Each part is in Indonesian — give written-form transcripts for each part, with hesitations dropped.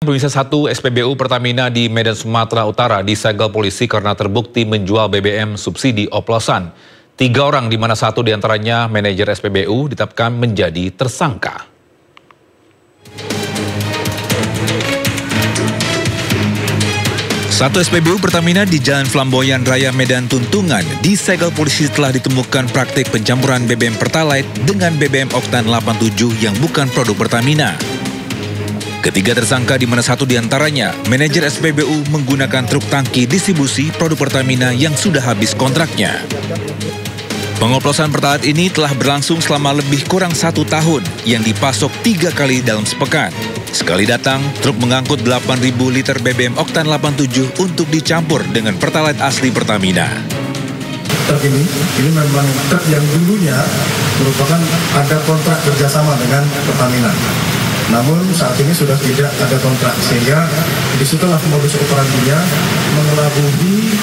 Pemirsa, satu SPBU Pertamina di Medan, Sumatera Utara disegel polisi karena terbukti menjual BBM subsidi oplosan. 3 orang, di mana satu diantaranya manajer SPBU, ditetapkan menjadi tersangka. Satu SPBU Pertamina di Jalan Flamboyan Raya Medan Tuntungan disegel polisi setelah ditemukan praktik pencampuran BBM Pertalite dengan BBM Oktan 87 yang bukan produk Pertamina. Ketiga tersangka, di mana satu diantaranya manajer SPBU, menggunakan truk tangki distribusi produk Pertamina yang sudah habis kontraknya. Pengoplosan Pertalite ini telah berlangsung selama lebih kurang 1 tahun yang dipasok 3 kali dalam sepekan. Sekali datang, truk mengangkut 8.000 liter BBM Oktan 87 untuk dicampur dengan Pertalite asli Pertamina. Truk ini memang truk yang dulunya merupakan ada kontrak kerjasama dengan Pertamina. Namun saat ini sudah tidak ada kontrak, sehingga disitulah modus operandinya mengelabui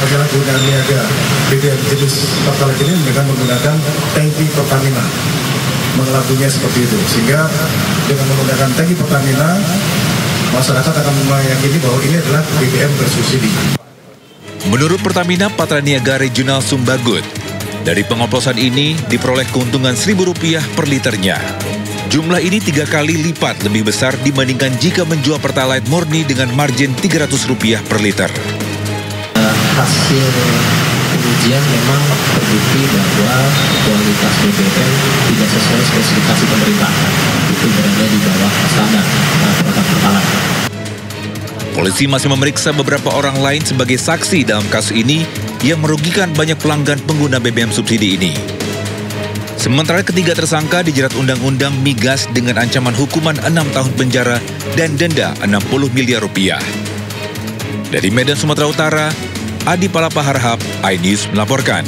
penyalahgunaan niaga BBM jenis Pertalite ini dengan menggunakan tangki Pertamina. Mengelabuinya seperti itu, sehingga dengan menggunakan tangki Pertamina, masyarakat akan meyakini bahwa ini adalah BBM bersubsidi. Menurut Pertamina Patraniaga Regional Sumbagut, dari pengoplosan ini diperoleh keuntungan Rp1.000 per liternya. Jumlah ini 3 kali lipat lebih besar dibandingkan jika menjual Pertalite murni dengan margin Rp300 per liter. Hasil pengujian memang terbukti bahwa kualitas BBM tidak sesuai spesifikasi pemerintah. Itu berada di bawah standar produk Pertalite. Polisi masih memeriksa beberapa orang lain sebagai saksi dalam kasus ini yang merugikan banyak pelanggan pengguna BBM subsidi ini. Sementara ketiga tersangka dijerat Undang-Undang Migas dengan ancaman hukuman 6 tahun penjara dan denda Rp60 miliar. Dari Medan, Sumatera Utara, Adi Palapa Harhab, iNews melaporkan.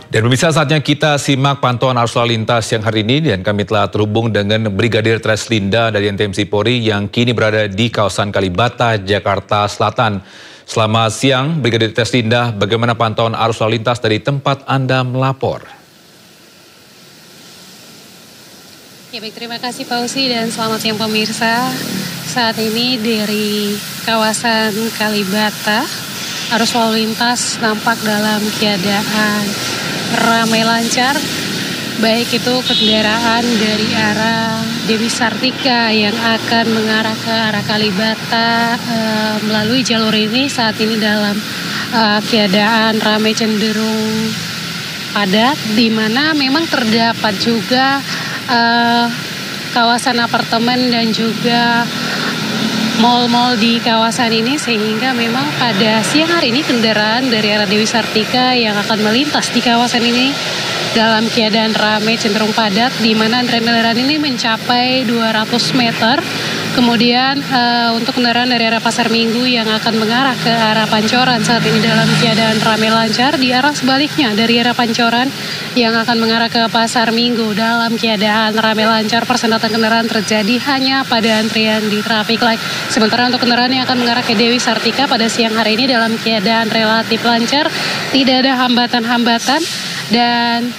Dan pemirsa, saatnya kita simak pantauan arus lalu lintas yang hari ini, dan kami telah terhubung dengan Brigadir Treslinda dari NTMC Polri yang kini berada di kawasan Kalibata, Jakarta Selatan. Selamat siang, Brigadir Treslinda. Bagaimana pantauan arus lalu lintas dari tempat Anda melapor? Ya baik, terima kasih Pak Usi dan selamat siang pemirsa. Saat ini dari kawasan Kalibata, arus lalu lintas nampak dalam keadaan ramai lancar, baik itu kendaraan dari arah Dewi Sartika yang akan mengarah ke arah Kalibata melalui jalur ini saat ini dalam keadaan ramai cenderung padat, di mana memang terdapat juga kawasan apartemen dan juga mal-mal di kawasan ini, sehingga memang pada siang hari ini kendaraan dari arah Dewi Sartika yang akan melintas di kawasan ini dalam keadaan ramai cenderung padat, di mana antrean kendaraan ini mencapai 200 meter. Kemudian untuk kendaraan dari arah Pasar Minggu yang akan mengarah ke arah Pancoran saat ini dalam keadaan ramai lancar. Di arah sebaliknya dari arah Pancoran yang akan mengarah ke Pasar Minggu dalam keadaan ramai lancar. Persenjataan kendaraan terjadi hanya pada antrian di traffic light. Sementara untuk kendaraan yang akan mengarah ke Dewi Sartika pada siang hari ini dalam keadaan relatif lancar, tidak ada hambatan-hambatan, dan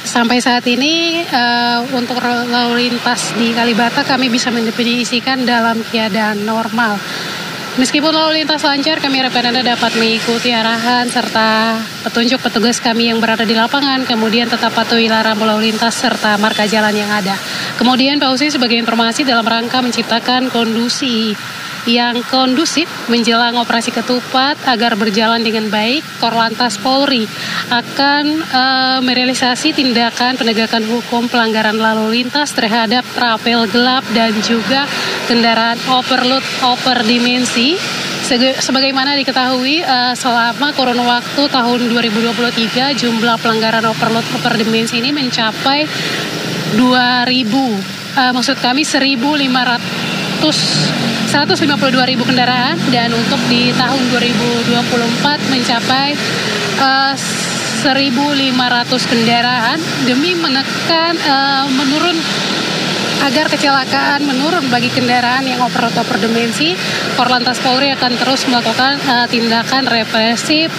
sampai saat ini untuk lalu lintas di Kalibata kami bisa mendefinisikan dalam keadaan normal. Meskipun lalu lintas lancar, kami harapkan Anda dapat mengikuti arahan serta petunjuk petugas kami yang berada di lapangan, kemudian tetap patuhi larangan lalu lintas serta marka jalan yang ada. Kemudian Pak Usi, sebagai informasi dalam rangka menciptakan kondisi yang kondusif menjelang operasi ketupat agar berjalan dengan baik, Korlantas Polri akan merealisasi tindakan penegakan hukum pelanggaran lalu lintas terhadap trafel gelap dan juga kendaraan overload overdimensi. Sebagaimana diketahui, selama kurun waktu tahun 2023 jumlah pelanggaran overload overdimensi ini mencapai 152.000 kendaraan, dan untuk di tahun 2024 mencapai 1.500 kendaraan demi menekan agar kecelakaan menurun bagi kendaraan yang overload overdimensi. Korlantas Polri akan terus melakukan tindakan represif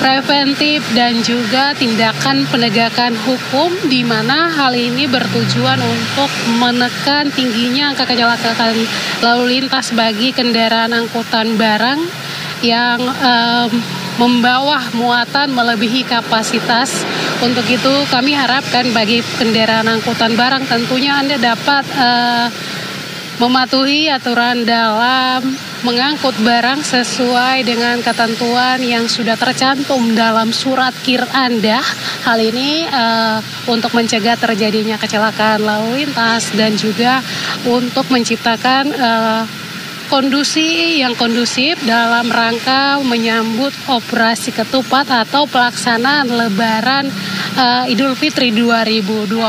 preventif dan juga tindakan penegakan hukum, di mana hal ini bertujuan untuk menekan tingginya angka kecelakaan lalu lintas bagi kendaraan angkutan barang yang membawa muatan melebihi kapasitas. Untuk itu kami harapkan bagi kendaraan angkutan barang tentunya Anda dapat mematuhi aturan dalam mengangkut barang sesuai dengan ketentuan yang sudah tercantum dalam surat KIR Anda. Hal ini untuk mencegah terjadinya kecelakaan lalu lintas dan juga untuk menciptakan kondisi yang kondusif dalam rangka menyambut operasi ketupat atau pelaksanaan Lebaran Idul Fitri 2025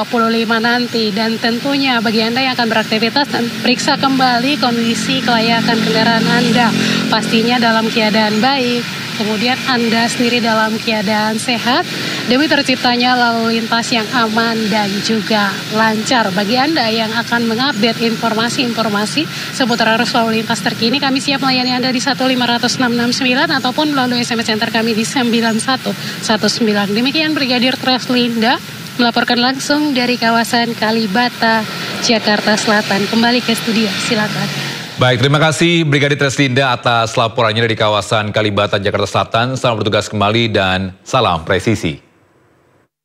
nanti. Dan tentunya bagi Anda yang akan beraktivitas, periksa kembali kondisi kelayakan kendaraan Anda, pastinya dalam keadaan baik, kemudian Anda sendiri dalam keadaan sehat demi terciptanya lalu lintas yang aman dan juga lancar. Bagi Anda yang akan mengupdate informasi-informasi seputar arus lalu lintas terkini, kami siap melayani Anda di 15669 ataupun melalui SMS center kami di 9119. Demikian Brigadir Treslinda melaporkan langsung dari kawasan Kalibata, Jakarta Selatan. Kembali ke studio, silakan. Baik, terima kasih Brigadir Treslinda atas laporannya dari kawasan Kalibata, Jakarta Selatan. Selamat bertugas kembali dan salam presisi.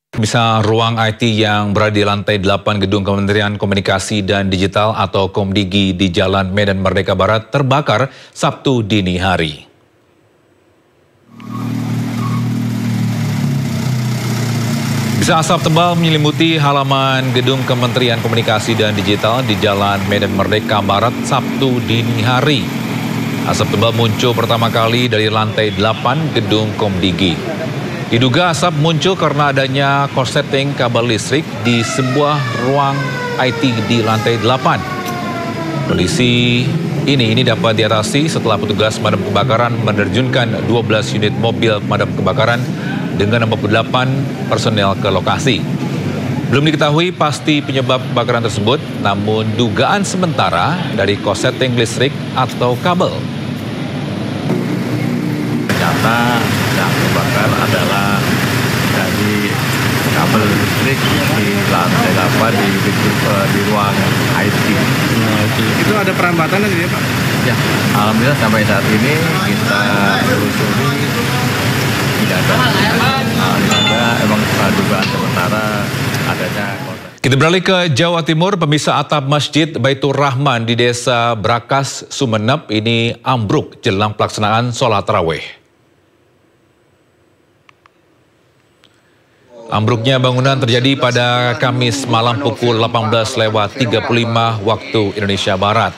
Bisa ruang IT yang berada di lantai 8 Gedung Kementerian Komunikasi dan Digital atau Komdigi di Jalan Medan Merdeka Barat terbakar Sabtu dini hari. Bisa asap tebal menyelimuti halaman Gedung Kementerian Komunikasi dan Digital di Jalan Medan Merdeka Barat Sabtu dini hari. Asap tebal muncul pertama kali dari lantai 8 Gedung Komdigi. Diduga asap muncul karena adanya korsleting kabel listrik di sebuah ruang IT di lantai 8. Kondisi ini dapat diatasi setelah petugas pemadam kebakaran menerjunkan 12 unit mobil pemadam kebakaran dengan 48 personel ke lokasi. Belum diketahui pasti penyebab kebakaran tersebut, namun dugaan sementara dari korsleting listrik atau kabel. Ternyata yang terbakar adalah dari kabel listrik di lantai 8 di ruang IT. Itu ada perambatan lagi ya Pak? Ya, alhamdulillah sampai saat ini kita telusuri tidak ada emang dugaan sementara adanya kontak. Kita beralih ke Jawa Timur. Pemisah atap Masjid Baitur Rahman di Desa Brakas, Sumeneb ini ambruk jelang pelaksanaan sholat tarawih. Ambruknya bangunan terjadi pada Kamis malam pukul 18.35 waktu Indonesia Barat.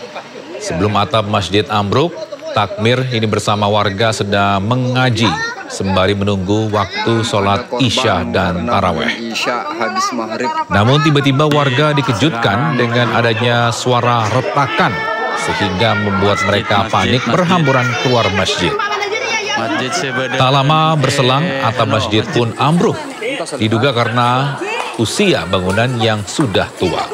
Sebelum atap masjid ambruk, takmir ini bersama warga sedang mengaji sembari menunggu waktu sholat Isya dan tarawih. Namun tiba-tiba warga dikejutkan dengan adanya suara retakan sehingga membuat mereka panik berhamburan keluar masjid. Tak lama berselang, atap masjid pun ambruk. Diduga karena usia bangunan yang sudah tua.